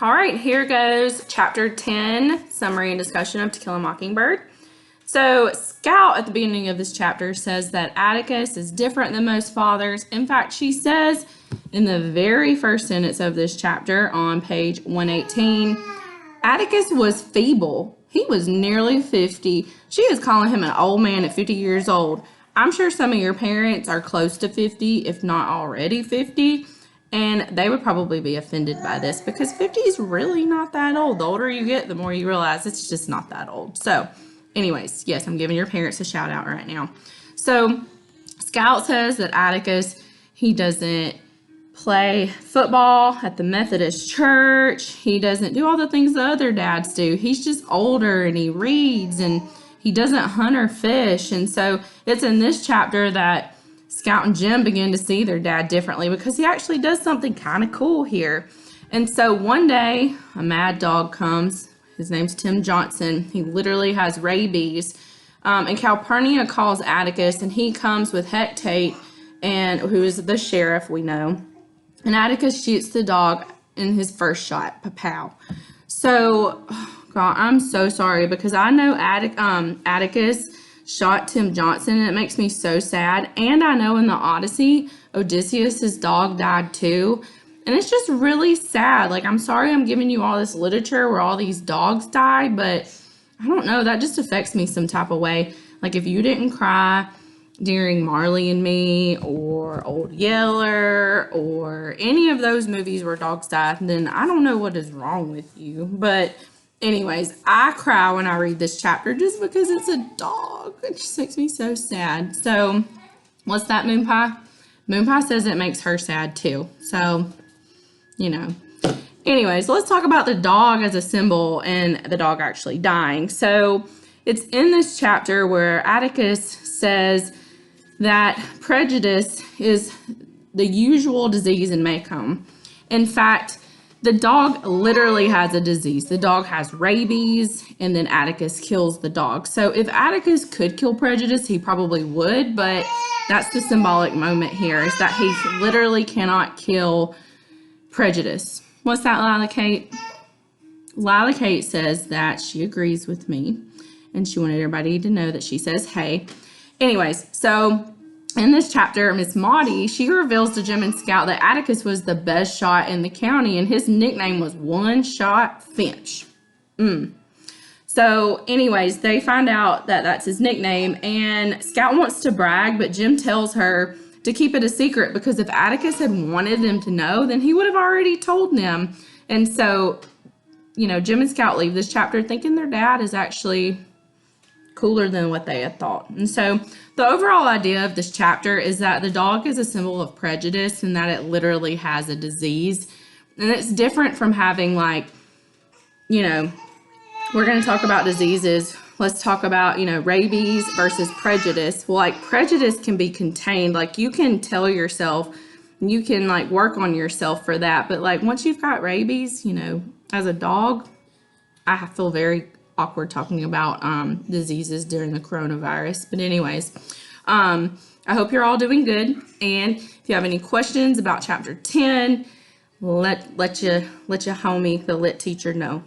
All right, here goes chapter 10, summary and discussion of To Kill a Mockingbird. So Scout at the beginning of this chapter says that Atticus is different than most fathers. In fact, she says in the very first sentence of this chapter on page 118, Atticus was feeble. He was nearly 50. She is calling him an old man at 50 years old. I'm sure some of your parents are close to 50, if not already 50. And they would probably be offended by this because 50 is really not that old. The older you get, the more you realize it's just not that old. So anyways, yes, I'm giving your parents a shout out right now. So Scout says that Atticus, he doesn't play football at the Methodist church. He doesn't do all the things the other dads do. He's just older and he reads and he doesn't hunt or fish. And so it's in this chapter that Scout and Jim begin to see their dad differently because he actually does something kind of cool here. And so one day, a mad dog comes. His name's Tim Johnson. He literally has rabies. And Calpurnia calls Atticus, and he comes with Hecate, and who is the sheriff we know. And Atticus shoots the dog in his first shot, pa-pow. So, oh God, I'm so sorry because I know Atticus shot Tim Johnson, and it makes me so sad. And I know in the Odyssey, Odysseus's dog died too. And it's just really sad. Like, I'm sorry I'm giving you all this literature where all these dogs die, but I don't know, that just affects me some type of way. Like, if you didn't cry during Marley and Me or Old Yeller or any of those movies where dogs die, then I don't know what is wrong with you. But anyways, I cry when I read this chapter just because it's a dog. It just makes me so sad. So, what's that, Moon Pie? Moon Pie says it makes her sad too. So, you know. Anyways, let's talk about the dog as a symbol and the dog actually dying. So, it's in this chapter where Atticus says that prejudice is the usual disease in Maycomb. In fact, the dog literally has a disease. The dog has rabies, and then Atticus kills the dog. So if Atticus could kill prejudice, he probably would, but that's the symbolic moment here, is that he literally cannot kill prejudice. What's that, Lila Kate? Lila Kate says that she agrees with me, and she wanted everybody to know that she says, hey. Anyways, so in this chapter, Miss Maudie, she reveals to Jim and Scout that Atticus was the best shot in the county, and his nickname was One Shot Finch. So anyways, they find out that that's his nickname, and Scout wants to brag, but Jim tells her to keep it a secret because if Atticus had wanted them to know, then he would have already told them. And so, you know, Jim and Scout leave this chapter thinking their dad is actually cooler than what they had thought. And so the overall idea of this chapter is that the dog is a symbol of prejudice and that it literally has a disease. And it's different from having, like, you know, we're going to talk about diseases. Let's talk about, you know, rabies versus prejudice. Well, like, prejudice can be contained. Like, you can tell yourself, you can, like, work on yourself for that. But, like, once you've got rabies, you know, as a dog, I feel very awkward talking about diseases during the coronavirus. But anyways, I hope you're all doing good. And if you have any questions about chapter 10, let your homie, the lit teacher, know.